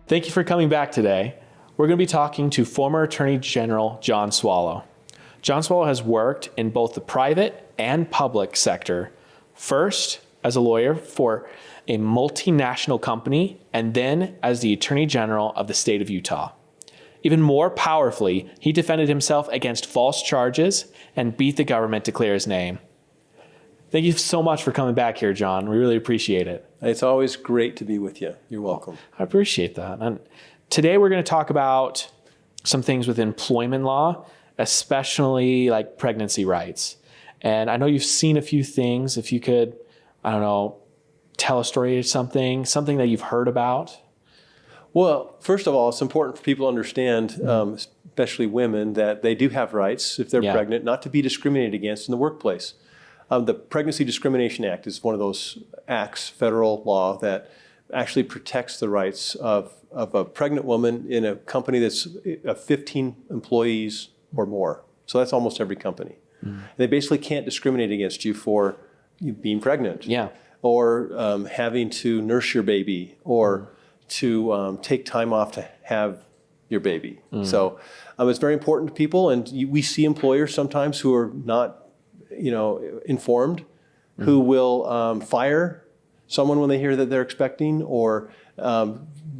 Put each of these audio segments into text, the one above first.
Thank you for coming back today. We're going to be talking to former Attorney General John Swallow. John Swallow has worked in both the private and public sector, first as a lawyer for a multinational company, and then as the Attorney General of the state of Utah. Even more powerfully, he defended himself against false charges and beat the government to clear his name. Thank you so much for coming back here, John. We really appreciate it. It's always great to be with you. You're welcome. I appreciate that. And today we're going to talk about some things with employment law, especially like pregnancy rights. And I know you've seen a few things. If you could, tell a story or something that you've heard about. Well, first of all, it's important for people to understand, especially women, that they do have rights if they're pregnant, not to be discriminated against in the workplace. The Pregnancy Discrimination Act is one of those acts, federal law, that actually protects the rights of a pregnant woman in a company that's 15 employees or more. So that's almost every company. They basically can't discriminate against you for you being pregnant, or having to nurse your baby, or to take time off to have your baby. So it's very important to people, and we see employers sometimes who are not informed, who will fire someone when they hear that they're expecting, or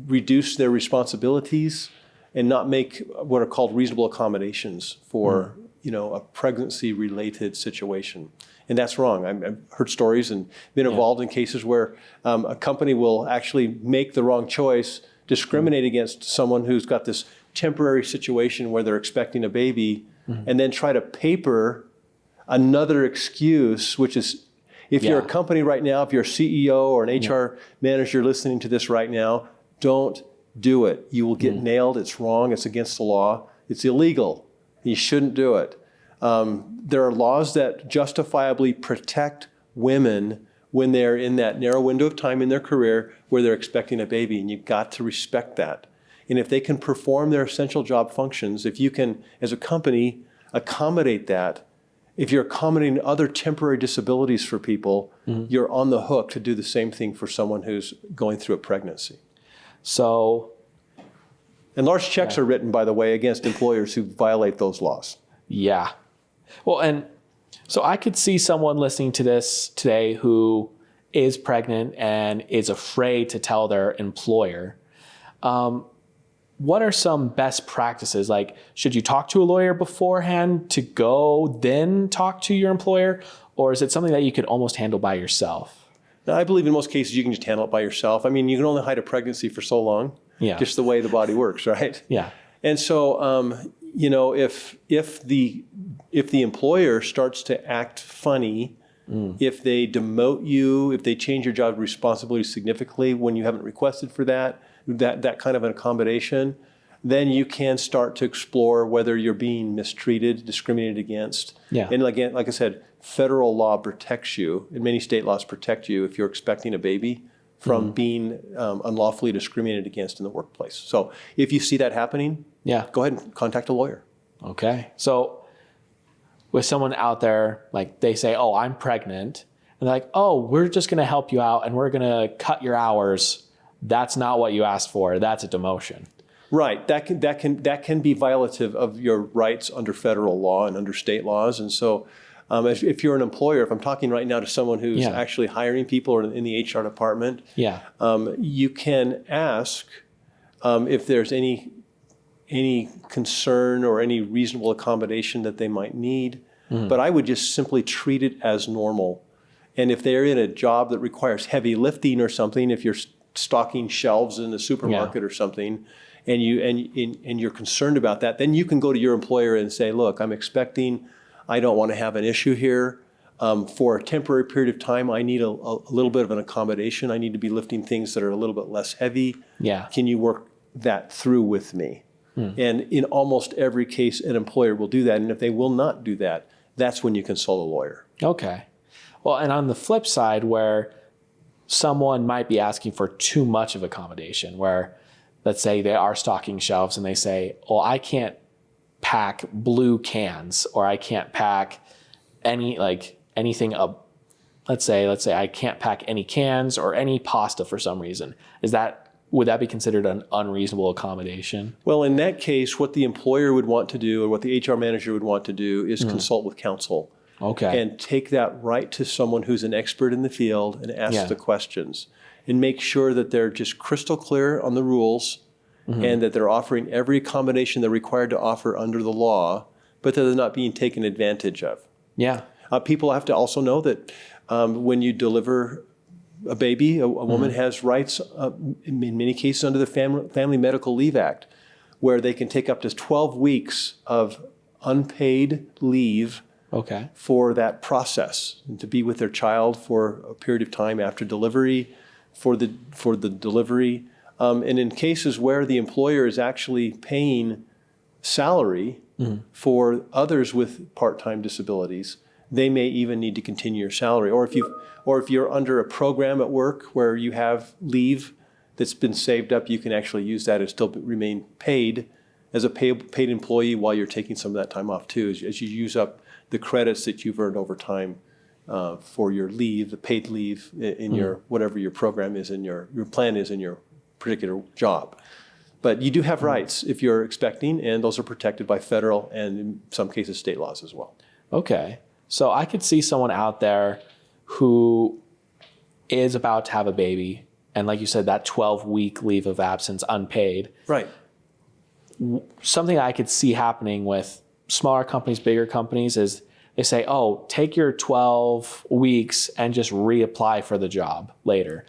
reduce their responsibilities and not make what are called reasonable accommodations for a pregnancy-related situation. And that's wrong. I've heard stories and been involved in cases where a company will actually make the wrong choice, discriminate against someone who's got this temporary situation where they're expecting a baby, and then try to paper another excuse, which is, if you're a company right now, if you're a CEO or an HR manager listening to this right now, don't do it. You will get nailed. It's wrong. It's against the law. It's illegal. You shouldn't do it. There are laws that justifiably protect women when they're in that narrow window of time in their career where they're expecting a baby, and you've got to respect that. And if they can perform their essential job functions, if you can, as a company, accommodate that, if you're accommodating other temporary disabilities for people, you're on the hook to do the same thing for someone who's going through a pregnancy. And large checks are written, by the way, against employers who violate those laws. Yeah. Well, and so I could see someone listening to this today who is pregnant and is afraid to tell their employer. What are some best practices? Like, should you talk to a lawyer beforehand to go then talk to your employer? Or is it something that you could almost handle by yourself? Now, I believe in most cases you can just handle it by yourself. I mean, you can only hide a pregnancy for so long, just the way the body works, right? Yeah. And so, if the employer starts to act funny, if they demote you, if they change your job responsibility significantly when you haven't requested for that kind of an accommodation, then you can start to explore whether you're being mistreated, discriminated against. Yeah. And again, like I said, federal law protects you, and many state laws protect you if you're expecting a baby from being unlawfully discriminated against in the workplace. So if you see that happening, go ahead and contact a lawyer. Okay. So with someone out there, like they say, oh, I'm pregnant, and they're like, oh, we're just going to help you out and we're going to cut your hours. That's not what you asked for. That's a demotion. Right. That can be violative of your rights under federal law and under state laws. And so if you're an employer, if I'm talking right now to someone who's actually hiring people or in the HR department, you can ask if there's any concern or any reasonable accommodation that they might need. But I would just simply treat it as normal. And if they're in a job that requires heavy lifting or something, if you're stocking shelves in the supermarket or something, and you're concerned about that, then you can go to your employer and say, look, I'm expecting, I don't want to have an issue here. For a temporary period of time, I need a little bit of an accommodation. I need to be lifting things that are a little bit less heavy. Can you work that through with me? And in almost every case, an employer will do that. And if they will not do that, that's when you consult a lawyer. Okay. Well, and on the flip side, where someone might be asking for too much of accommodation, where let's say they are stocking shelves and they say, well, I can't pack blue cans, or I can't pack anything up. Let's say I can't pack any cans or any pasta for some reason. Is that would that be considered an unreasonable accommodation? Well, in that case, what the employer would want to do or what the HR manager would want to do is consult with counsel. Okay. And take that right to someone who's an expert in the field and ask Yeah. the questions and make sure that they're just crystal clear on the rules and that they're offering every accommodation they're required to offer under the law, but that they're not being taken advantage of. Yeah. People have to also know that when you deliver a baby, a woman has rights in many cases under the Family Medical Leave Act, where they can take up to 12 weeks of unpaid leave Okay. for that process and to be with their child for a period of time after delivery, for the delivery. And in cases where the employer is actually paying salary for others with part-time disabilities, they may even need to continue your salary. Or if you're under a program at work where you have leave that's been saved up, you can actually use that and still remain paid as a paid employee while you're taking some of that time off too, as you use up the credits that you've earned over time for your leave, the paid leave in your whatever your program is in your plan is in your particular job. But you do have rights if you're expecting, and those are protected by federal and in some cases state laws as well. Okay. So I could see someone out there who is about to have a baby, and like you said, that 12-week leave of absence unpaid. Right. Something I could see happening with smaller companies, bigger companies is they say, oh, take your 12 weeks and just reapply for the job later.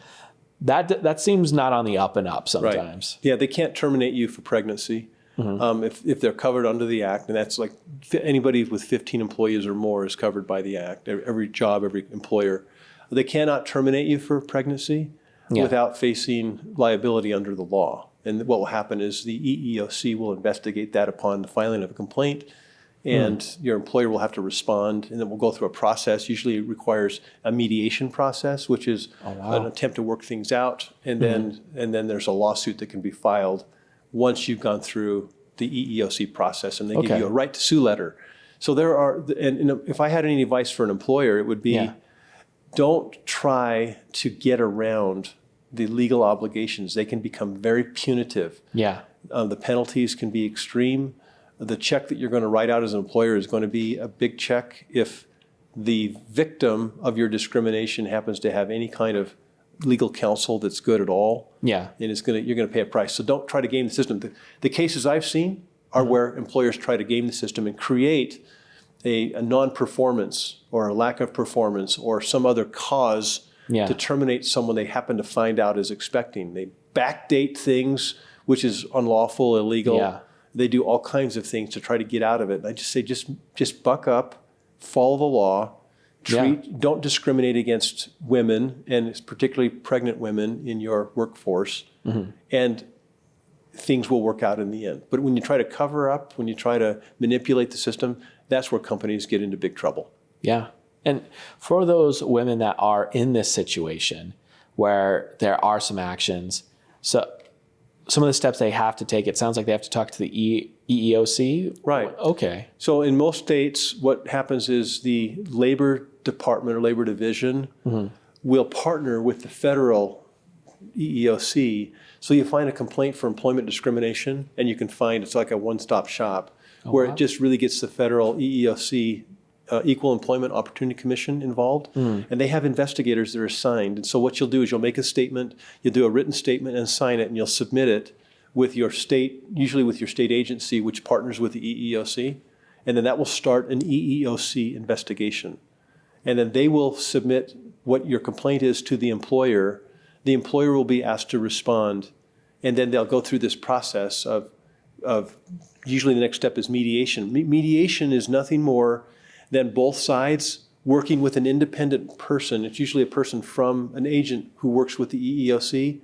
That seems not on the up and up sometimes. Right. Yeah, they can't terminate you for pregnancy if they're covered under the Act, and that's like anybody with 15 employees or more is covered by the Act. Every job, every employer. They cannot terminate you for pregnancy without facing liability under the law. And what will happen is the EEOC will investigate that upon the filing of a complaint, and your employer will have to respond, and then we'll go through a process. Usually it requires a mediation process, which is an attempt to work things out, and then there's a lawsuit that can be filed once you've gone through the EEOC process, and they give you a right to sue letter. So there are, and if I had any advice for an employer, it would be don't try to get around the legal obligations. They can become very punitive. Yeah. The penalties can be extreme. The check that you're going to write out as an employer is going to be a big check if the victim of your discrimination happens to have any kind of legal counsel that's good at all. Yeah. And you're going to pay a price. So don't try to game the system. The cases I've seen are where employers try to game the system and create a non-performance or a lack of performance or some other cause to terminate someone they happen to find out is expecting. They backdate things, which is unlawful, illegal. Yeah. They do all kinds of things to try to get out of it. And I just say, just buck up, follow the law, don't discriminate against women, and particularly pregnant women in your workforce, and things will work out in the end. But when you try to cover up, when you try to manipulate the system, that's where companies get into big trouble. Yeah. And for those women that are in this situation where there are some actions, so some of the steps they have to take, it sounds like they have to talk to the EEOC. Right. Okay. So in most states, what happens is the Labor Department or Labor Division will partner with the federal EEOC. So you find a complaint for employment discrimination, and you can find it's like a one-stop shop where it just really gets the federal EEOC, Equal Employment Opportunity Commission involved, and they have investigators that are assigned. And so what you'll do is you'll make a statement, you'll do a written statement and sign it, and you'll submit it with your state, usually with your state agency, which partners with the EEOC, and then that will start an EEOC investigation. And then they will submit what your complaint is to the employer. The employer will be asked to respond, and then they'll go through this process of usually the next step is mediation. Mediation is nothing more than both sides working with an independent person. It's usually a person from an agent who works with the EEOC,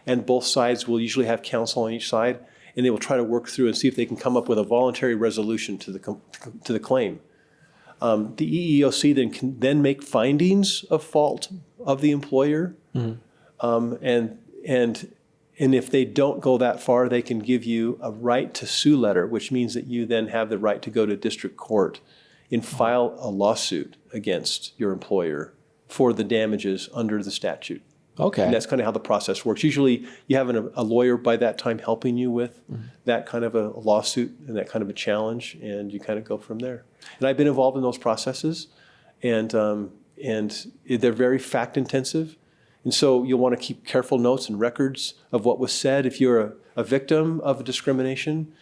and both sides will usually have counsel on each side, and they will try to work through and see if they can come up with a voluntary resolution to the claim. The EEOC then can make findings of fault of the employer, and if they don't go that far, they can give you a right to sue letter, which means that you then have the right to go to district court and file a lawsuit against your employer for the damages under the statute. Okay. And that's kind of how the process works. Usually you have a lawyer by that time helping you with that kind of a lawsuit and that kind of a challenge, and you kind of go from there. And I've been involved in those processes, and they're very fact intensive. And so you'll want to keep careful notes and records of what was said. If you're a victim of discrimination,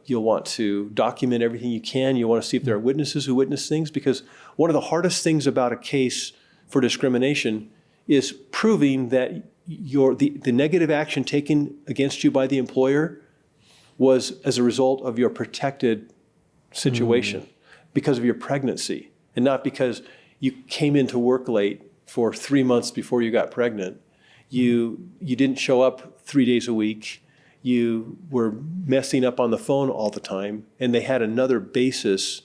you'll want to document everything you can. You want to see if there are witnesses who witness things, because one of the hardest things about a case for discrimination is proving that the negative action taken against you by the employer was as a result of your protected situation because of your pregnancy, and not because you came into work late for 3 months before you got pregnant. You didn't show up 3 days a week. You were messing up on the phone all the time, and they had another basis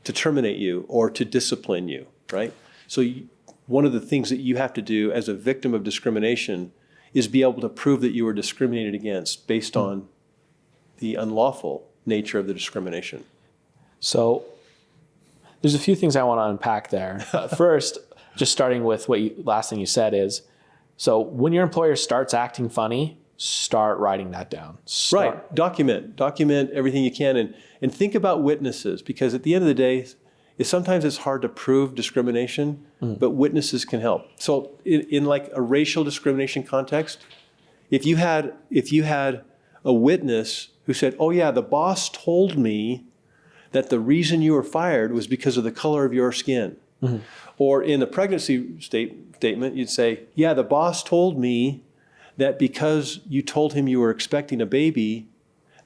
to terminate you or to discipline you, right? So one of the things that you have to do as a victim of discrimination is be able to prove that you were discriminated against based on the unlawful nature of the discrimination. So there's a few things I want to unpack there. First, just starting with last thing you said is, so when your employer starts acting funny, start writing that down. Right. Document everything you can, and think about witnesses, because at the end of the day, sometimes it's hard to prove discrimination, but witnesses can help. So in like a racial discrimination context, if you had a witness who said, "Oh yeah, the boss told me that the reason you were fired was because of the color of your skin," or in a pregnancy statement, you'd say, "Yeah, the boss told me that because you told him you were expecting a baby,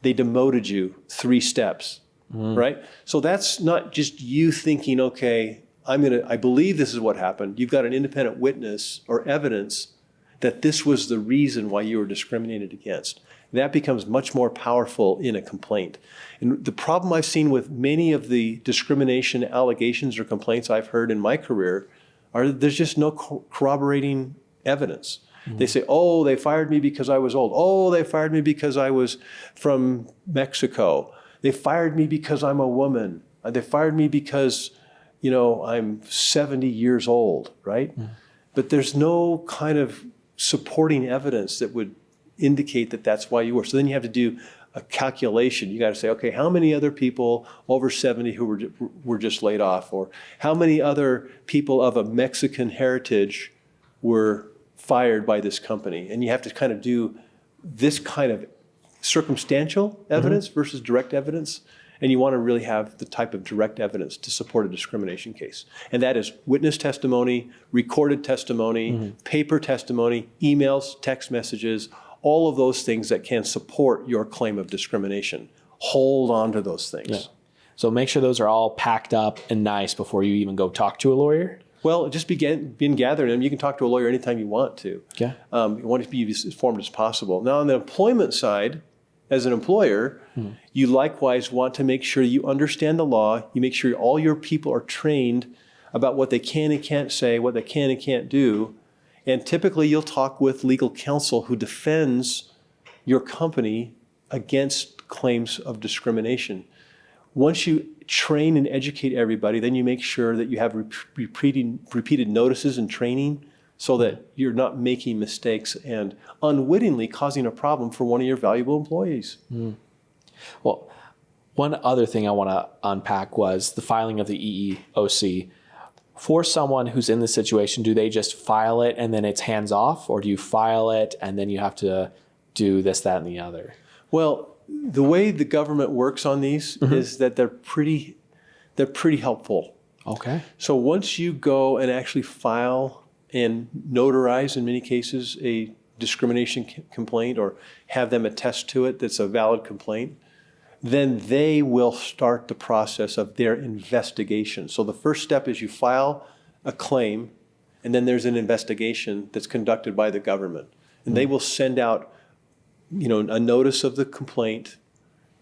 they demoted you 3 steps." Right? So that's not just you thinking, okay, I believe this is what happened. You've got an independent witness or evidence that this was the reason why you were discriminated against. That becomes much more powerful in a complaint. And the problem I've seen with many of the discrimination allegations or complaints I've heard in my career are that there's just no corroborating evidence. They say, "Oh, they fired me because I was old. Oh, they fired me because I was from Mexico. They fired me because I'm a woman. They fired me because, I'm 70 years old," right? But there's no kind of supporting evidence that would indicate that that's why you were. So then you have to do a calculation. You got to say, okay, how many other people over 70 who were just laid off, or how many other people of a Mexican heritage were fired by this company? And you have to kind of do this kind of circumstantial evidence versus direct evidence. And you want to really have the type of direct evidence to support a discrimination case. And that is witness testimony, recorded testimony, paper testimony, emails, text messages, all of those things that can support your claim of discrimination. Hold on to those things. Yeah. So make sure those are all packed up and nice before you even go talk to a lawyer. Well, just begin gathering them. You can talk to a lawyer anytime you want to. Okay. You want to be as informed as possible. Now, on the employment side, as an employer, you likewise want to make sure you understand the law. You make sure all your people are trained about what they can and can't say, what they can and can't do. And typically, you'll talk with legal counsel who defends your company against claims of discrimination. Once you train and educate everybody, then you make sure that you have repeated notices and training so that you're not making mistakes and unwittingly causing a problem for one of your valuable employees. Well, one other thing I want to unpack was the filing of the EEOC. For someone who's in this situation, do they just file it and then it's hands off, or do you file it and then you have to do this, that, and the other? Well, the way the government works on these is that they're pretty helpful. Okay. So once you go and actually file and notarize, in many cases, a discrimination complaint, or have them attest to it that's a valid complaint, then they will start the process of their investigation. So the first step is you file a claim, and then there's an investigation that's conducted by the government. And they will send out a notice of the complaint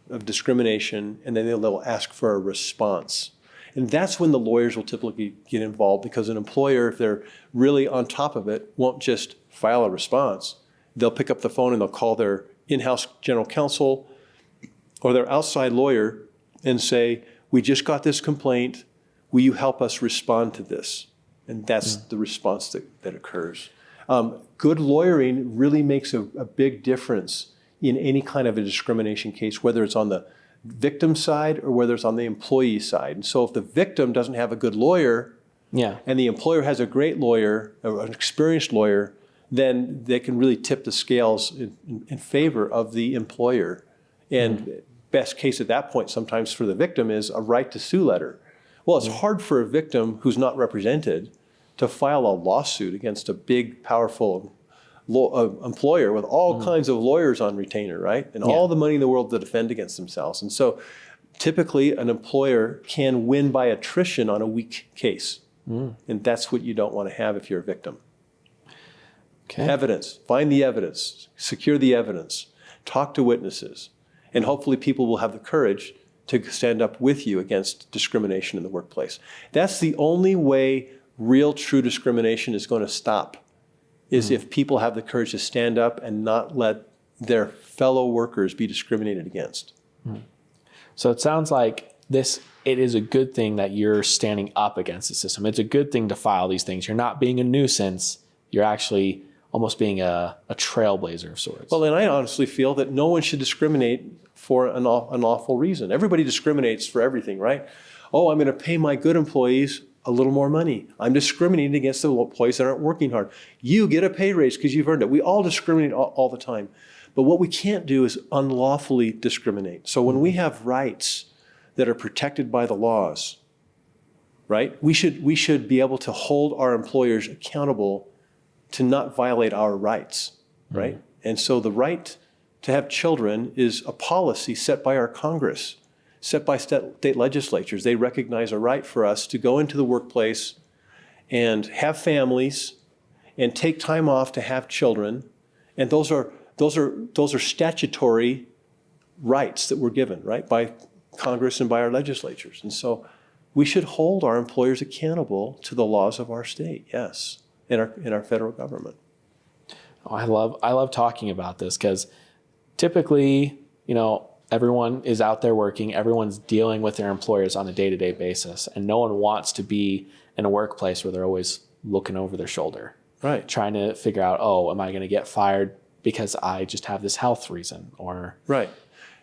of discrimination, and then they'll ask for a response. And that's when the lawyers will typically get involved, because an employer, if they're really on top of it, won't just file a response. They'll pick up the phone and they'll call their in-house general counsel or their outside lawyer and say, "We just got this complaint. Will you help us respond to this?" And that's the response that occurs. Good lawyering really makes a big difference in any kind of a discrimination case, whether it's on the victim side or whether it's on the employee side. And so if the victim doesn't have a good lawyer, and the employer has a great lawyer, or an experienced lawyer, then they can really tip the scales in favor of the employer. And best case at that point sometimes for the victim is a right to sue letter. Well, it's hard for a victim who's not represented to file a lawsuit against a big, powerful employer with all kinds of lawyers on retainer, right? And all the money in the world to defend against themselves. And so typically an employer can win by attrition on a weak case. And that's what you don't want to have if you're a victim. Okay. Evidence. Find the evidence. Secure the evidence. Talk to witnesses. And hopefully people will have the courage to stand up with you against discrimination in the workplace. That's the only way real, true discrimination is going to stop, is if people have the courage to stand up and not let their fellow workers be discriminated against. So it sounds like it is a good thing that you're standing up against the system. It's a good thing to file these things. You're not being a nuisance. You're actually almost being a trailblazer of sorts. Well, and I honestly feel that no one should discriminate for an awful reason. Everybody discriminates for everything, right? Oh, I'm going to pay my good employees a little more money. I'm discriminating against the employees that aren't working hard. You get a pay raise because you've earned it. We all discriminate all the time. But what we can't do is unlawfully discriminate. So when we have rights that are protected by the laws, right, we should be able to hold our employers accountable to not violate our rights, right? And so the right to have children is a policy set by our Congress, set by state legislatures. They recognize a right for us to go into the workplace and have families and take time off to have children. And those are statutory rights that we're given, right, by Congress and by our legislatures. And so we should hold our employers accountable to the laws of our state, yes, in our federal government. Oh, I love talking about this because typically, everyone is out there working, everyone's dealing with their employers on a day-to-day basis, and no one wants to be in a workplace where they're always looking over their shoulder, right? Trying to figure out, am I going to get fired because I just have this health reason, or right?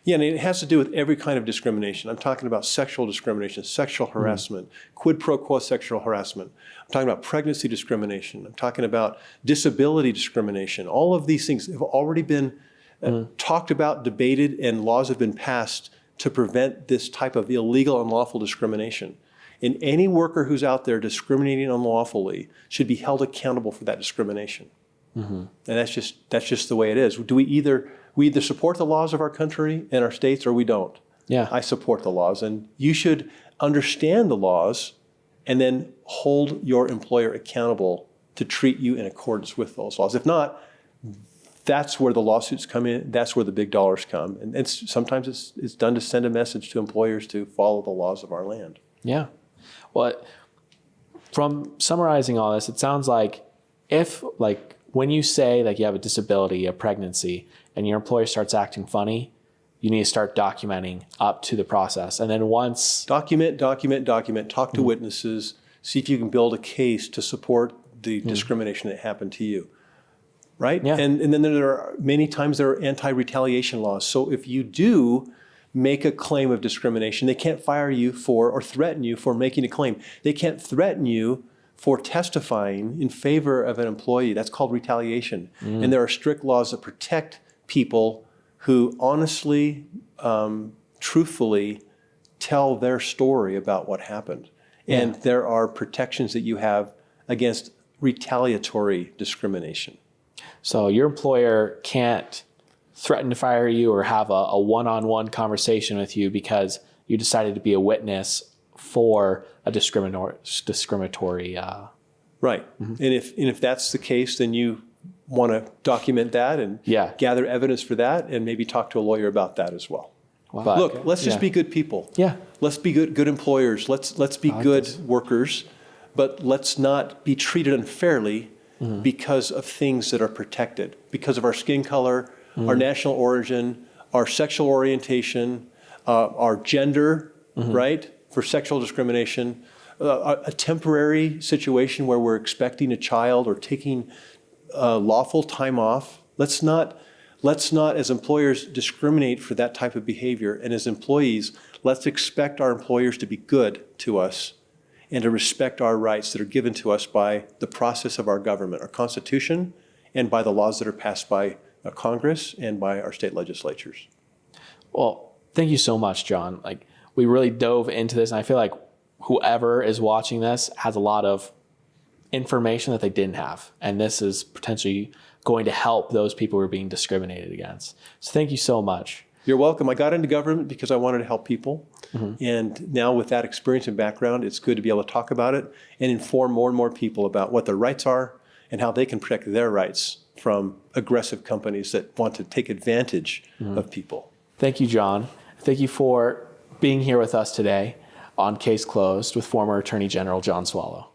Yeah, and it has to do with every kind of discrimination. I'm talking about sexual discrimination, sexual harassment, quid pro quo sexual harassment. I'm talking about pregnancy discrimination. I'm talking about disability discrimination. All of these things have already been talked about, debated, and laws have been passed to prevent this type of illegal, unlawful discrimination. And any worker who's out there discriminating unlawfully should be held accountable for that discrimination. And that's just the way it is. We either support the laws of our country and our states, or we don't. Yeah. I support the laws, and you should understand the laws and then hold your employer accountable to treat you in accordance with those laws. If not, that's where the lawsuits come in. That's where the big dollars come. And sometimes it's done to send a message to employers to follow the laws of our land. Yeah. Well, from summarizing all this, it sounds like when you say you have a disability, a pregnancy, and your employer starts acting funny, you need to start documenting up to the process. And then once... Document. Talk to witnesses. See if you can build a case to support the discrimination that happened to you. Right? Yeah. And then many times there are anti-retaliation laws. So if you do make a claim of discrimination, they can't fire you for or threaten you for making a claim. They can't threaten you for testifying in favor of an employee. That's called retaliation. And there are strict laws that protect people who honestly, truthfully tell their story about what happened. And there are protections that you have against retaliatory discrimination. So your employer can't threaten to fire you or have a one-on-one conversation with you because you decided to be a witness for a discriminatory. Right. And if that's the case, then you want to document that and gather evidence for that and maybe talk to a lawyer about that as well. Wow. But look, let's just be good people. Yeah. Let's be good employers. Let's be good workers, but let's not be treated unfairly because of things that are protected, because of our skin color, our national origin, our sexual orientation, our gender, right? For sexual discrimination, a temporary situation where we're expecting a child or taking lawful time off. Let's not, as employers, discriminate for that type of behavior. And as employees, let's expect our employers to be good to us and to respect our rights that are given to us by the process of our government, our Constitution, and by the laws that are passed by Congress and by our state legislatures. Well, thank you so much, John. Like, we really dove into this, and I feel like whoever is watching this has a lot of information that they didn't have, and this is potentially going to help those people who are being discriminated against. So thank you so much. You're welcome. I got into government because I wanted to help people. And now with that experience and background, it's good to be able to talk about it and inform more and more people about what their rights are and how they can protect their rights from aggressive companies that want to take advantage of people. Thank you, John. Thank you for being here with us today on Case Closed with former Attorney General John Swallow.